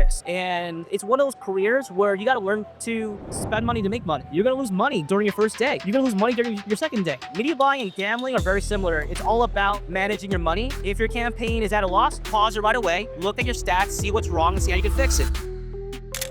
this. And it's one of those careers where you got to learn to spend money to make money. You're going to lose money during your first day. You're going to lose money during your second day. Media buying and gambling are very similar. It's all about managing your money. If your campaign is at a loss, pause it right away, look at your stats, see what's wrong, and see how you can fix it.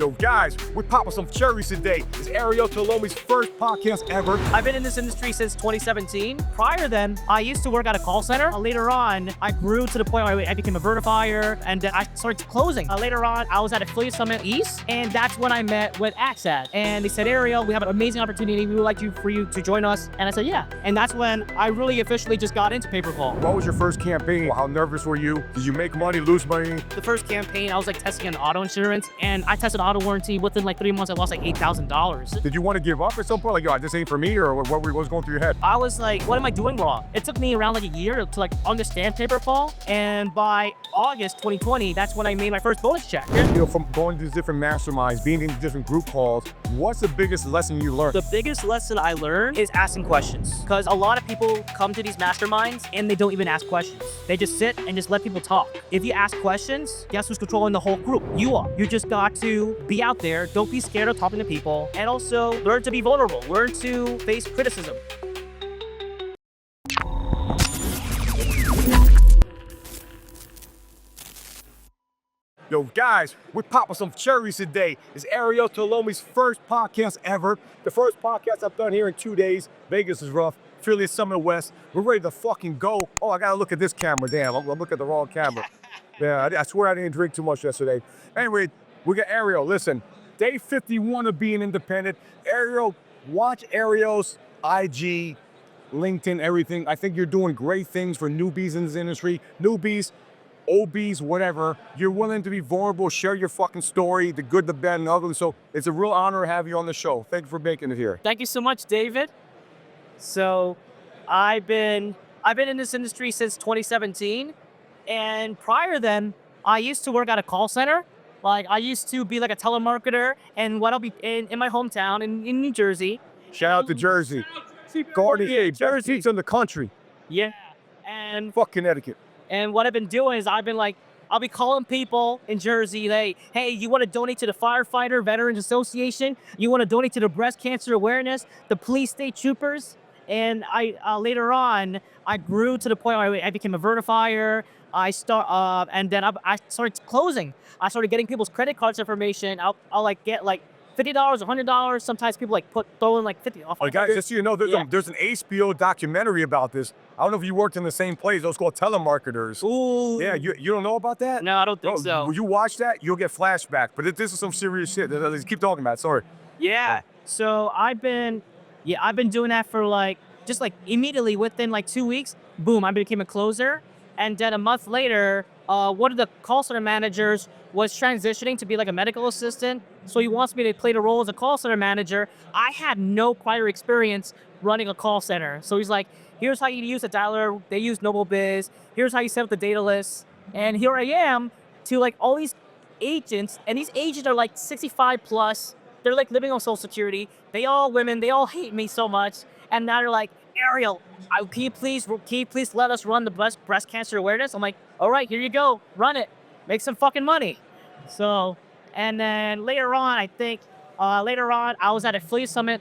Yo, guys, we're popping some cherries today. It's Ariel Tolome's first podcast ever. I've been in this industry since 2017. Prior then, I used to work at a call center. Later on, I grew to the point where I became a verifier, and then I started closing. Later on, I was at Affiliate Summit East, and that's when I met with Axad. And they said, Ariel, we have an amazing opportunity. We would like for you to join us. And I said, yeah. And that's when I really officially just got into pay-per-call. What was your first campaign? How nervous were you? Did you make money, lose money? The first campaign, I was like testing an auto insurance, and I tested auto warranty. Within like 3 months, I lost like $8,000. Did you want to give up at some point? Like, yo, this ain't for me, or what was going through your head? I was like, what am I doing wrong? It took me around like a year to like understand pay-per-call, and by August 2020, that's when I made my first bonus check. You know, from going to these different masterminds, being in different group calls, what's the biggest lesson you learned? The biggest lesson I learned is asking questions, because a lot of people come to these masterminds and they don't even ask questions. They just sit and just let people talk. If you ask questions, guess who's controlling the whole group? You are. You just got to be out there. Don't be scared of talking to people, and also learn to be vulnerable. Learn to face criticism. Yo, guys, we're popping some cherries today. It's Ariel Tolome's first podcast ever. The first podcast I've done here in 2 days. Vegas is rough. Affiliate Summit West. We're ready to fucking go. Oh, I gotta look at this camera. Damn, I'm looking at the wrong camera. Yeah, I swear I didn't drink too much yesterday. Anyway, we got Ariel. Listen. Day 51 of being independent. Ariel, watch Ariel's IG, LinkedIn, everything. I think you're doing great things for newbies in this industry. Newbies, OBs, whatever. You're willing to be vulnerable, share your fucking story, the good, the bad, and the ugly. So it's a real honor to have you on the show. Thank you for making it here. Thank you so much, David. So I've been in this industry since 2017. And prior then, I used to work at a call center. Like, I used to be like a telemarketer, and what I'll be in my hometown in New Jersey. Shout out to Jersey. Guardian, Jersey's in the country. Yeah. And fuck Connecticut. And what I've been doing is I'll be calling people in Jersey, hey, you want to donate to the Firefighter Veterans Association? You want to donate to the breast cancer awareness, the police state troopers? And later on, I grew to the point where I became a verifier. And then I started closing. I started getting people's credit cards information. I'll like get like $50, $100. Sometimes people like throw in like 50 off. Oh, guys, just so you know, there's an HBO documentary about this. I don't know if you worked in the same place. It was called Telemarketers. Ooh. Yeah, you don't know about that? No, I don't think so. When you watch that, you'll get flashback. But this is some serious shit. Let's keep talking about it. Sorry. Yeah. So I've been doing that for like, just like immediately within like 2 weeks, boom, I became a closer. And then a month later, one of the call center managers was transitioning to be like a medical assistant. So he wants me to play the role as a call center manager. I had no prior experience running a call center. So he's like, here's how you use a dialer. They use NobleBiz. Here's how you set up the data list. And here I am to like all these agents. And these agents are like 65 plus. They're like living on Social Security. They all women. They all hate me so much. And now they're like, Ariel, can you please let us run the breast cancer awareness? I'm like, all right, here you go, run it, make some fucking money. So, and then later on, I was at Affiliate Summit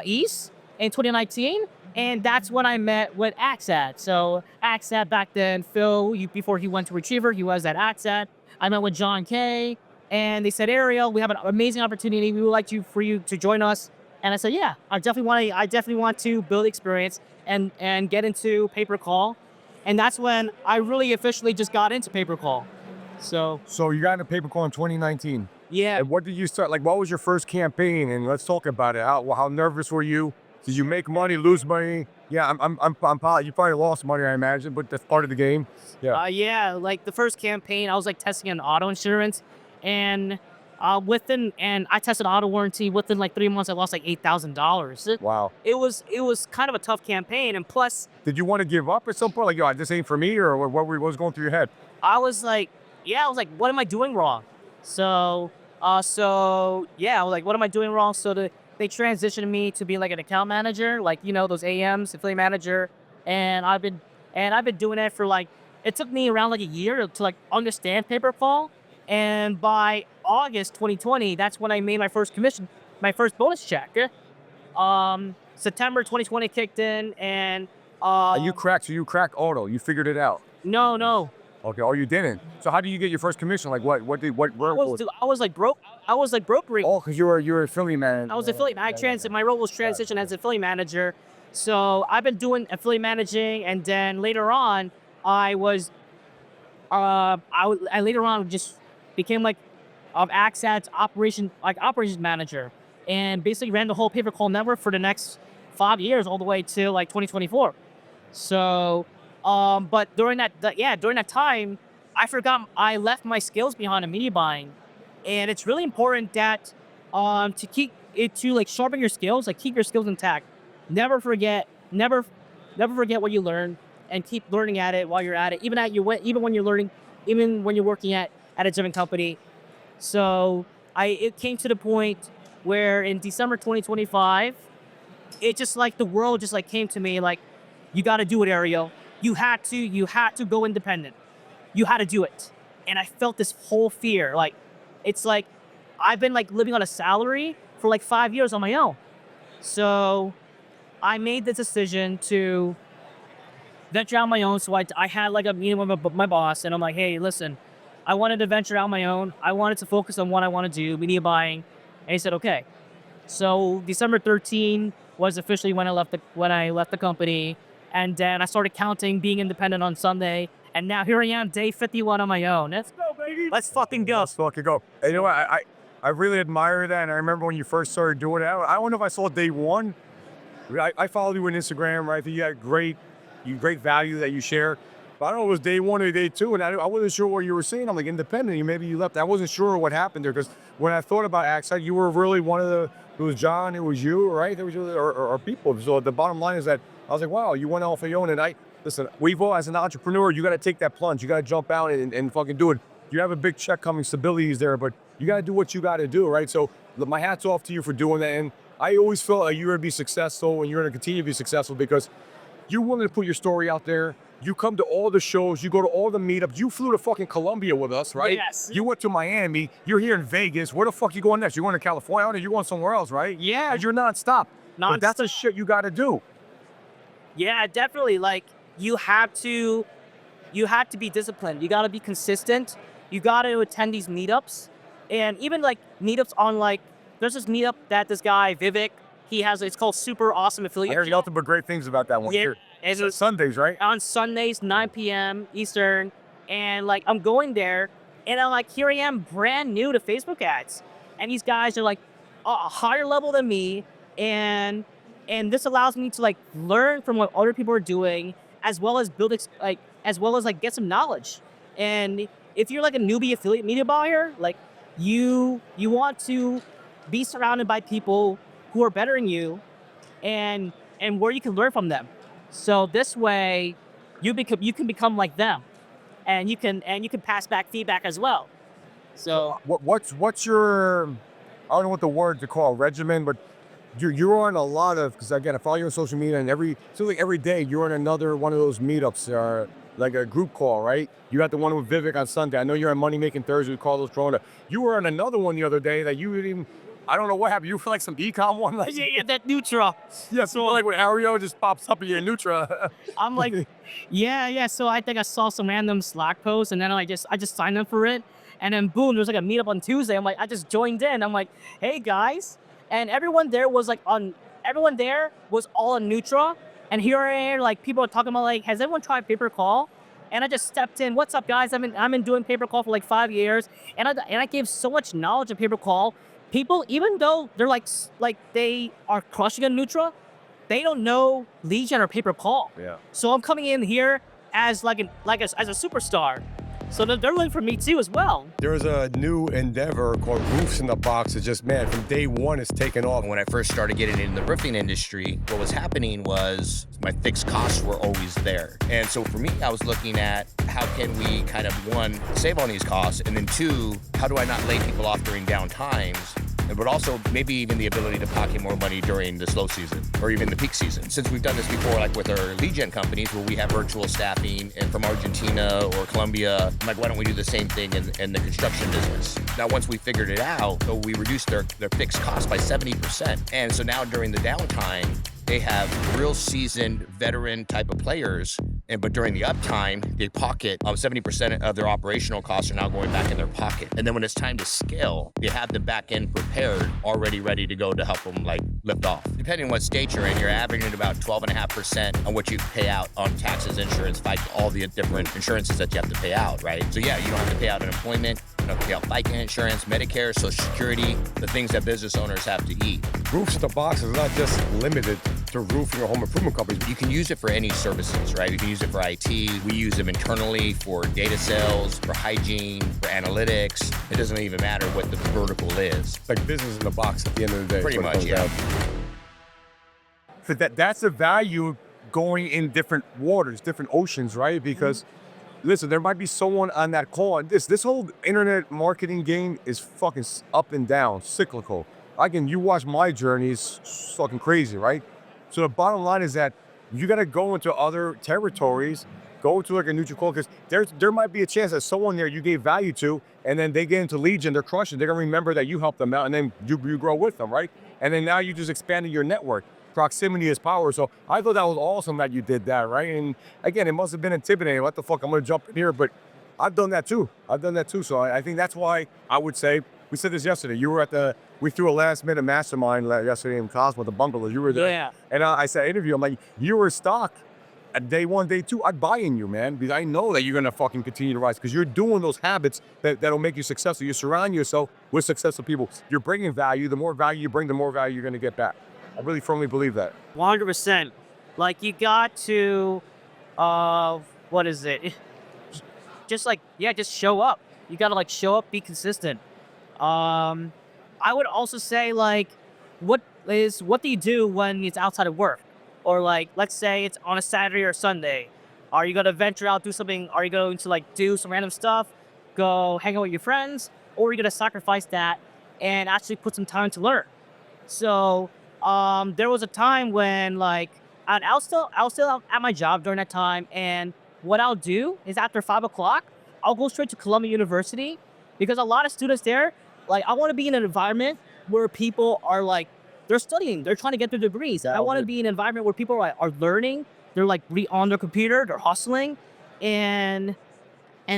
East in 2019, and that's when I met with Axad. So Axad back then, Phil, before he went to Retriever, he was at Axad. I met with John Kay, and they said, Ariel, we have an amazing opportunity. We would like for you to join us. And I said, yeah, I definitely want to build experience and get into pay-per-call. And that's when I really officially just got into pay-per-call. So you got into pay-per-call in 2019. Yeah. And what did you start? Like, what was your first campaign? And let's talk about it. How nervous were you? Did you make money, lose money? Yeah, you probably lost money, I imagine, but that's part of the game. Yeah. Yeah, like the first campaign, I was like testing an auto insurance, and I tested auto warranty. Within like 3 months, I lost like $8,000. Wow. It was kind of a tough campaign, and plus, did you want to give up at some point? Like, yo, this ain't for me, or what was going through your head? I was like, what am I doing wrong? So I was like, what am I doing wrong? So they transitioned me to be like an account manager, like, you know, those AMs, affiliate manager, and I've been doing that for like, it took me around like a year to like understand pay-per-call. And by August 2020, that's when I made my first commission, my first bonus check. September 2020 kicked in, and You cracked, so you cracked auto. You figured it out. no, Okay, or you didn't. So how do you get your first commission? Like what where was? I was like broke. I was like brokering. Oh, because you were affiliate man. I was affiliate. My role was transition as affiliate manager. So I've been doing affiliate managing, and then later on, I was, I later on just became like, Access operations manager, and basically ran the whole pay per call network for the next 5 years, all the way to like 2024. So, but during that time, I left my skills behind in media buying, and it's really important that, to keep it to like sharpen your skills, like keep your skills intact. Never forget, never forget what you learned, and keep learning at it while you're at it. Even when you're learning, even when you're working at a different company. So it came to the point where in December 2025, it just like the world just like came to me like, you got to do it, Ariel. You had to go independent. You had to do it. And I felt this whole fear. Like, it's like I've been like living on a salary for like 5 years on my own. So I made the decision to venture out on my own. So I had like a meeting with my boss, and I'm like, hey, listen, I wanted to venture out on my own. I wanted to focus on what I want to do, media buying. And he said, okay. So December 13 was officially when I left the company. And then I started counting being independent on Sunday. And now here I am, day 51 on my own. Let's go, baby. Let's fucking go. Let's fucking go. And you know what? I really admire that. And I remember when you first started doing it. I don't know if I saw day one. I followed you on Instagram, right? I think you had great value that you share. But I don't know if it was day one or day two, and I wasn't sure what you were saying. I'm like, independent, maybe you left. I wasn't sure what happened there, because when I thought about Access, you were really one of the, it was John, it was you, right? There was or people. So the bottom line is that I was like, wow, you went off on your own. And listen, we've all, as an entrepreneur, you got to take that plunge. You got to jump out and fucking do it. You have a big check coming, stability is there, but you got to do what you got to do, right? So my hat's off to you for doing that. And I always felt like you're going to be successful, and you're going to continue to be successful, because you're willing to put your story out there. You come to all the shows, you go to all the meetups. You flew to fucking Colombia with us, right? Yes. You went to Miami. You're here in Vegas. Where the fuck you going next? You're going to California, or you're going somewhere else, right? Yeah. 'Cause you're nonstop. But that's the shit you got to do. Yeah, definitely. Like, you have to be disciplined. You got to be consistent. You got to attend these meetups, and even like meetups on like, there's this meetup that this guy Vivek, he has. It's called Super Awesome I Affiliate. heard nothing but great things about that one. Yeah, Here. it's Sundays, right? on Sundays, 9 p.m. Eastern, and like I'm going there, and I'm like, here I am, brand new to Facebook ads, and these guys are like a higher level than me, and this allows me to like learn from what other people are doing, as well as get some knowledge. And if you're like a newbie affiliate media buyer, like you want to be surrounded by people who are better than you, and where you can learn from them. So this way, you can become like them, and you can pass back feedback as well. So What's your, I don't know what the word to call, regimen, but you're on a lot of, because again, I follow you on social media, and every day you're on another one of those meetups, like a group call, right? You got the one with Vivek on Sunday. I know you're on Money Making Thursday with Carlos Corona. You were on another one the other day that you didn't even, I don't know what happened. You were like some ecom one, like yeah, that Nutra. yeah, so like when Ariel just pops up in your Nutra. I'm like, yeah. So I think I saw some random Slack post, and then I just signed up for it, and then boom, there's like a meetup on Tuesday. I'm like, I just joined in. I'm like, hey guys, and everyone there was all on Nutra, and here I am, like people are talking about like, has everyone tried pay per call? And I just stepped in. What's up, guys? I've been doing pay per call for like 5 years, and I gave so much knowledge of pay per call. People, even though they're like they are crushing a Nutra, they don't know lead gen or pay per call. Yeah. So I'm coming in here as as a superstar. So they're looking for me too as well. There's a new endeavor called Roofs in the Box. It's just, man, from day one, it's taken off. When I first started getting into the roofing industry, what was happening was my fixed costs were always there. And so for me, I was looking at how can we kind of, one, save on these costs, and then two, how do I not lay people off during down times but also maybe even the ability to pocket more money during the slow season or even the peak season. Since we've done this before, like with our lead gen companies where we have virtual staffing and from Argentina or Colombia, I'm like, why don't we do the same thing in the construction business? Now, once we figured it out, so we reduced their fixed cost by 70%. And so now during the downtime, they have real seasoned veteran type of players, but during the uptime, they pocket 70% of their operational costs are now going back in their pocket. And then when it's time to scale, they have the back end prepared, already ready to go to help them like lift off. Depending on what state you're in, you're averaging about 12.5% on what you pay out on taxes, insurance, all the different insurances that you have to pay out, right? So yeah, you don't have to pay out unemployment, you don't have to pay out FICA insurance, Medicare, Social Security, the things that business owners have to eat. Roofs at the box is not just limited to roofing or home improvement companies. You can use it for any services, right? You can use it for IT. We use them internally for data sales, for hygiene, for analytics. It doesn't even matter what the vertical is. It's like business in the box at the end of the day. Pretty much, yeah. So that's the value going in different waters, different oceans, right? Because listen, there might be someone on that call, and this whole internet marketing game is fucking up and down, cyclical. Again, you watch my journey, it's fucking crazy, right? So the bottom line is that you got to go into other territories, go to like a neutral call, because there might be a chance that someone there you gave value to, and then they get into Legion, they're crushing, they're gonna remember that you helped them out, and then you grow with them, right? And then now you just expanded your network. Proximity is power. So I thought that was awesome that you did that, right? And again, it must have been intimidating. What the fuck, I'm gonna jump in here, but I've done that too. So I think that's why I would say, we said this yesterday, we threw a last minute mastermind yesterday in Cosmo, the bungalow, you were there. Yeah. And I said, interview, I'm like, you were stock at day one, day two, I'd buy in you, man, because I know that you're gonna fucking continue to rise, because you're doing those habits that'll make you successful. You surround yourself with successful people. You're bringing value. The more value you bring, the more value you're gonna get back. I really firmly believe that. 100%. Like, you got to, what is it? Just show up. You got to like show up, be consistent. I would also say, like, what do you do when it's outside of work? Or like, let's say it's on a Saturday or Sunday. Are you going to venture out, do something? Are you going to like do some random stuff? Go hang out with your friends? Or are you going to sacrifice that and actually put some time to learn? So, there was a time when like, I was still at my job during that time. And what I'll do is after 5 o'clock, I'll go straight to Columbia University, because a lot of students there, like, I want to be in an environment where people are like, they're studying, they're trying to get their degrees. I want to be in an environment where people are learning, they're like on their computer, they're hustling. And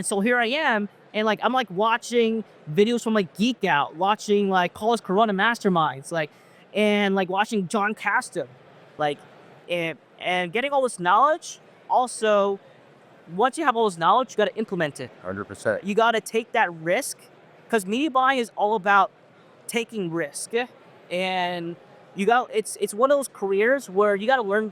so here I am, and like, I'm like watching videos from like Geek Out, watching like College Corona Masterminds, like, and like watching John Caston, like, and getting all this knowledge. Also, once you have all this knowledge, you got to implement it. 100%. You got to take that risk, because media buying is all about taking risk. And it's one of those careers where you got to learn,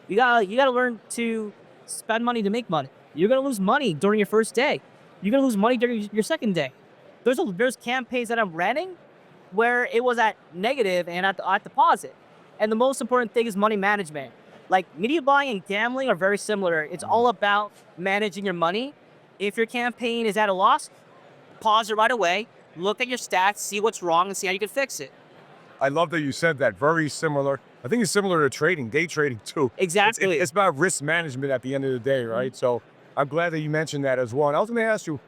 you got to learn to spend money to make money. You're going to lose money during your first day. You're going to lose money during your second day. There's campaigns that I'm running where it was at negative and at the positive. And the most important thing is money management. Like, media buying and gambling are very similar. It's all about managing your money. If your campaign is at a loss, pause it right away, look at your stats, see what's wrong, and see how you can fix it. I love that you said that. Very similar. I think it's similar to trading, day trading too. Exactly. It's about risk management at the end of the day, right? Mm-hmm. So I'm glad that you mentioned that as well. And I was going to ask you,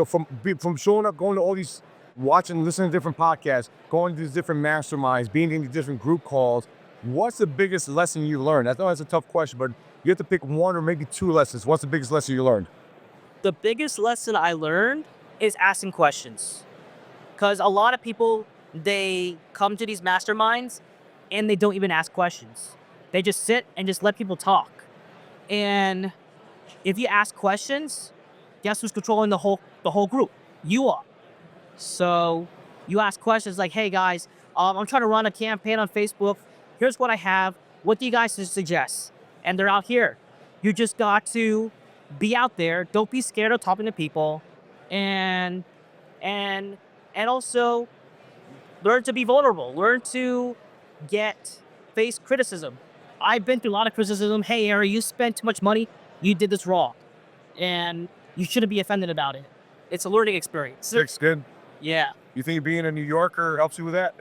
from showing up, going to all these, watching, listening to different podcasts, going to these different masterminds, being in these different group calls, what's the biggest lesson you learned? I know that's a tough question, but you have to pick one or maybe two lessons. What's the biggest lesson you learned? The biggest lesson I learned is asking questions. Because a lot of people, they come to these masterminds and they don't even ask questions. They just sit and just let people talk. And if you ask questions, guess who's controlling the whole group? You are. So you ask questions like, hey guys, I'm trying to run a campaign on Facebook. Here's what I have. What do you guys suggest? And they're out here. You just got to be out there. Don't be scared of talking to people. And also learn to be vulnerable. Learn to face criticism. I've been through a lot of criticism. Hey, Ariel, you spent too much money. You did this wrong. And you shouldn't be offended about it. It's a learning experience. Thick skin. Yeah. You think being a New Yorker helps you with that?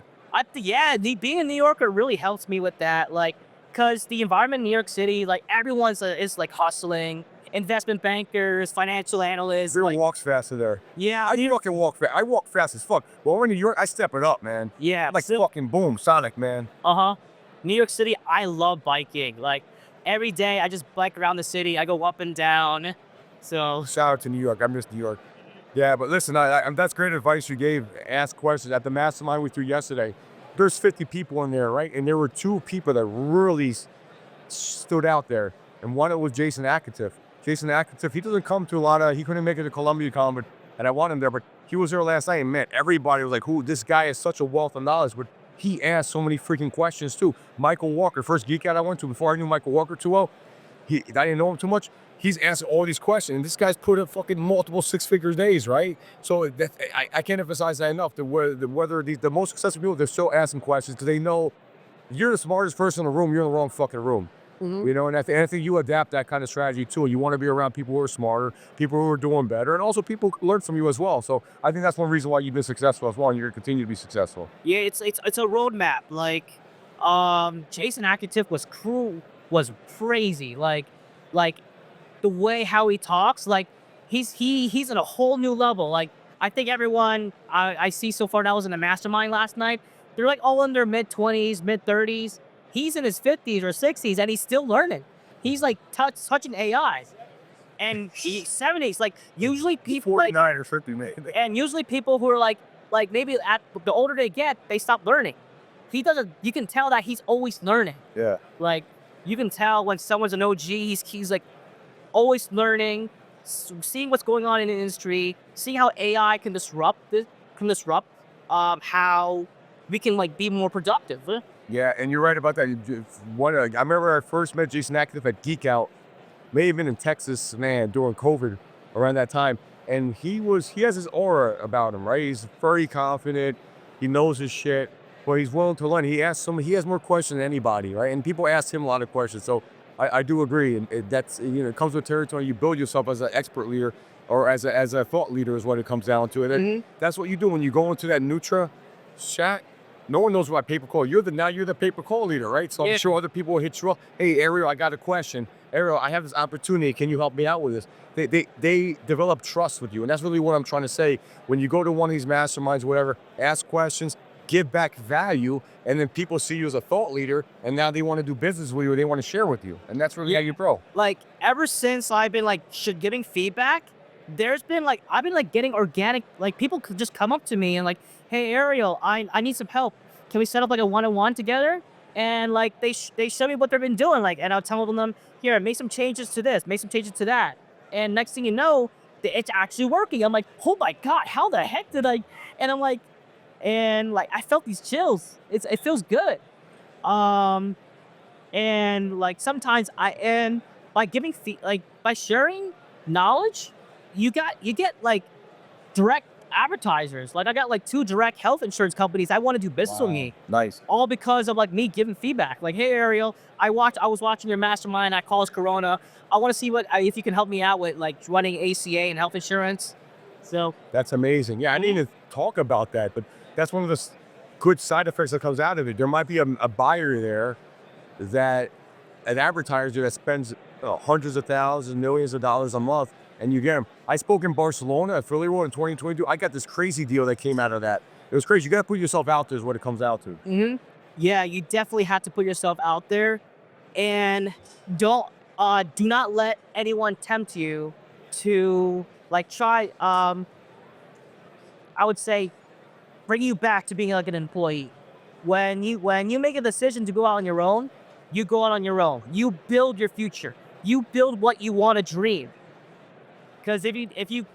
Being a New Yorker really helps me with that. Like, cause the environment in New York City, like everyone's is like hustling, investment bankers, financial analysts. Everyone Like, walks faster there. yeah, I fucking walk fast. I walk fast as fuck. But when we're in New York, I step it up, man. yeah. Like fucking boom, Sonic, man. Uh-huh. New York City, I love biking. Like every day I just bike around the city. I go up and down. So Shout out to New York. I miss New York. Yeah, but listen, that's great advice you gave. Ask questions. At the mastermind we threw yesterday, there's 50 people in there, right? And there were 2 people that really stood out there. And one was Jason Akatif. Jason Akatif, he doesn't come to a lot of, he couldn't make it to Columbia Con, and I want him there, but he was there last night and man, everybody was like, who, this guy is such a wealth of knowledge, but he asked so many freaking questions too. Michael Walker, first Geek Out I went to before I knew Michael Walker too well, I didn't know him too much. He's answering all these questions, and this guy's put up fucking multiple 6-figure days, right? So I can't emphasize that enough. Whether the most successful people, they're still asking questions because they know you're the smartest person in the room. You're in the wrong fucking room. You know, and I think you adapt that kind of strategy too. You want to be around people who are smarter, people who are doing better, and also people who learn from you as well. So I think that's one reason why you've been successful as well, and you're going to continue to be successful. yeah, it's a roadmap. Like, Jason Akatif was crazy. Like the way how he talks, like he's in a whole new level. Like I think everyone I see so far that was in the mastermind last night, they're like all in their mid-20s, mid-30s. He's in his 50s or 60s and he's still learning. He's like touching AIs. And he's 70s. Like usually people 49 or 50, man. and usually people who are like maybe at the older they get, they stop learning. He doesn't. You can tell that he's always learning. Yeah. Like you can tell when someone's an OG, he's like always learning, seeing what's going on in the industry, seeing how AI can disrupt how we can like be more productive. Yeah, and you're right about that. I remember I first met Jason Akatif at Geek Out, may have been in Texas, man, during COVID, around that time. And he has this aura about him, right? He's very confident, he knows his shit, but he's willing to learn. He has more questions than anybody, right? And people ask him a lot of questions. So I do agree, and that's, you know, it comes with territory. You build yourself as an expert leader or as a thought leader is what it comes down to. And that's what you do when you go into that Nutra chat. No one knows about paper call. You're the paper call leader, right? So I'm sure other people will hit you up. Hey, Ariel, I got a question. Ariel, I have this opportunity. Can you help me out with this? They develop trust with you. And that's really what I'm trying to say. When you go to one of these masterminds, whatever, ask questions, give back value, and then people see you as a thought leader, and now they want to do business with you, or they want to share with you. And that's really how you grow. Like ever since I've been like giving feedback, there's been like I've been like getting organic. Like people could just come up to me and like, hey Ariel, I need some help. Can we set up like a one-on-one together? And like they show me what they've been doing, like, and I'll tell them, here, make some changes to this, make some changes to that. And next thing you know, it's actually working. I'm like, oh my God, how the heck did I? And I'm like, I felt these chills. It feels good. And like sometimes by giving by sharing knowledge, you get like direct advertisers. Like I got like 2 direct health insurance companies that want to do business with me. Nice. All because of like me giving feedback. Like, hey Ariel, I was watching your mastermind at Calls Corona. I want to see if you can help me out with like running ACA and health insurance. So that's amazing. Yeah, I didn't even talk about that, but that's one of the good side effects that comes out of it. There might be a buyer there, an advertiser that spends hundreds of thousands, millions of dollars a month, and you get them. I spoke in Barcelona at Philly World in 2022. I got this crazy deal that came out of that. It was crazy. You got to put yourself out there is what it comes out to. Yeah, you definitely have to put yourself out there, and do not let anyone tempt you to like try. I would say bring you back to being like an employee. When you make a decision to go out on your own, you go out on your own. You build your future. You build what you want to dream. Because if you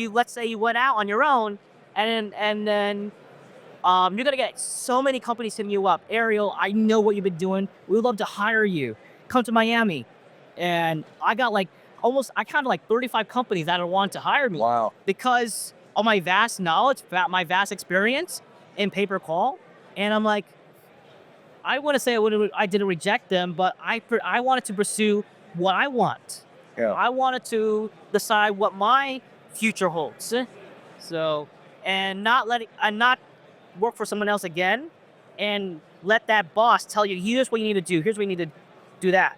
let's say you went out on your own and then you're gonna get so many companies hitting you up. Ariel, I know what you've been doing. We would love to hire you. Come to Miami. And I got like I counted like 35 companies that want to hire me. Wow. Because of my vast knowledge, my vast experience in pay per call. And I'm like, I want to say I didn't reject them, but I wanted to pursue what I want. Yeah. I wanted to decide what my future holds. So and not work for someone else again, and let that boss tell you, here's what you need to do, here's what you need to do that.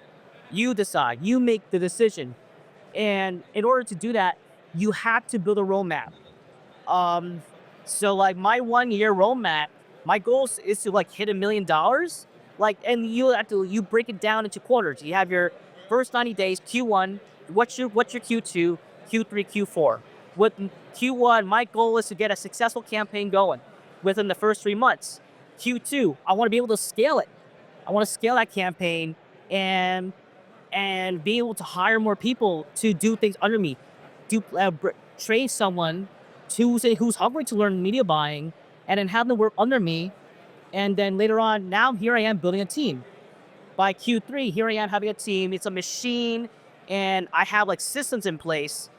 You decide, you make the decision. And in order to do that, you have to build a roadmap. So like my 1 year roadmap, my goal is to like hit $1 million. Like, and you break it down into quarters. You have your first 90 days, Q1, what's your Q2, Q3, Q4. With Q1, my goal is to get a successful campaign going within the first 3 months. Q2, I want to be able to scale it. I want to scale that campaign and be able to hire more people to do things under me. Train someone who's hungry to learn media buying, and then have them work under me. And then later on, now here I am building a team. By Q3, here I am having a team. It's a machine, and I have like systems in place,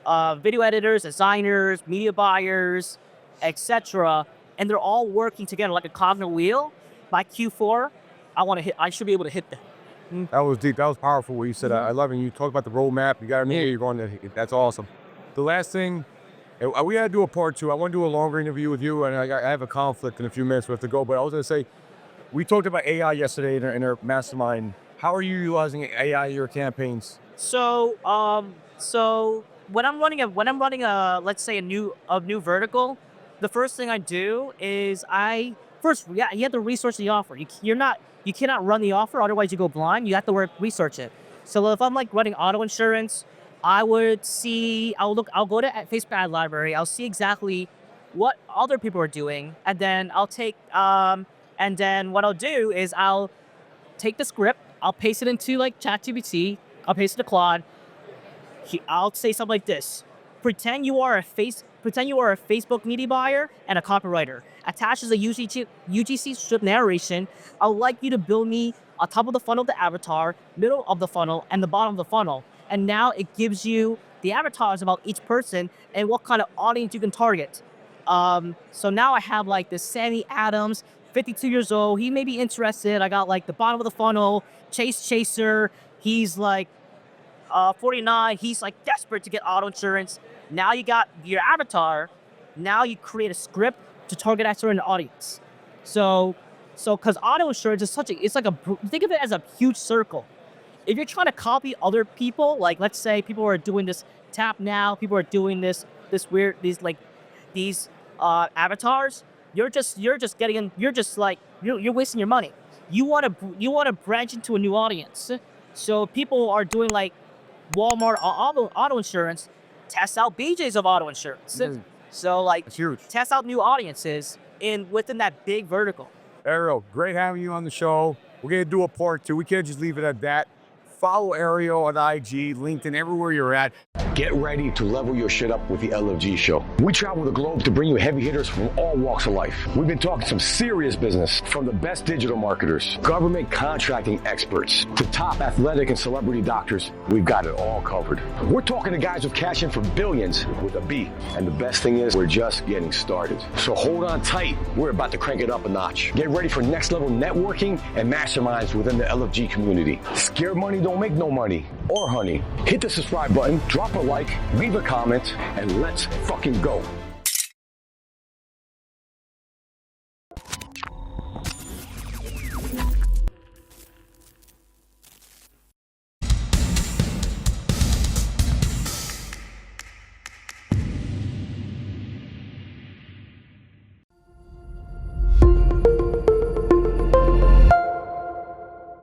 video editors, designers, media buyers, etc. And they're all working together like a cog in a wheel. By Q4, I should be able to hit them. That was deep. That was powerful what you said. I love it. You talk about the roadmap. You got to know where you're going. That's awesome. The last thing, we got to do a part 2. I want to do a longer interview with you, and I have a conflict in a few minutes. We have to go. But I was going to say, we talked about AI yesterday in our mastermind. How are you utilizing AI in your campaigns? So when I'm running a let's say a new vertical, the first thing I do is you have to research the offer. You cannot run the offer, otherwise you go blind. You have to research it. So if I'm like running auto insurance, I'll go to Facebook ad library. I'll see exactly what other people are doing, and then what I'll do is I'll take the script, I'll paste it into like ChatGPT, I'll paste it to Claude. I'll say something like this: pretend you are a Facebook media buyer and a copywriter. Attaches a UGC script narration. I'd like you to build me on top of the funnel the avatar, middle of the funnel, and the bottom of the funnel. And now it gives you the avatars about each person and what kind of audience you can target. So now I have like this Sammy Adams, 52 years old. He may be interested. I got like the bottom of the funnel, Chase Chaser. He's like 49. He's like desperate to get auto insurance. Now you got your avatar. Now you create a script to target that certain audience. So because auto insurance is think of it as a huge circle. If you're trying to copy other people, like let's say people are doing this tap now, people are doing these avatars, you're wasting your money. You want to branch into a new audience. So people are doing like Walmart auto insurance, test out BJ's of auto insurance. So like That's huge. Test out new audiences within that big vertical. Ariel, great having you on the show. We're going to do a part 2. We can't just leave it at that. Follow Ariel on IG, LinkedIn, everywhere you're at. Get ready to level your shit up with the LFG show. We travel the globe to bring you heavy hitters from all walks of life. We've been talking some serious business, from the best digital marketers, government contracting experts, to top athletic and celebrity doctors. We've got it all covered. We're talking to guys who've cashed in for billions with a B. And the best thing is, we're just getting started. So hold on tight. We're about to crank it up a notch. Get ready for next level networking and masterminds within the LFG community. Scared money don't make no money or honey. Hit the subscribe button, drop a like, leave a comment, and let's fucking go.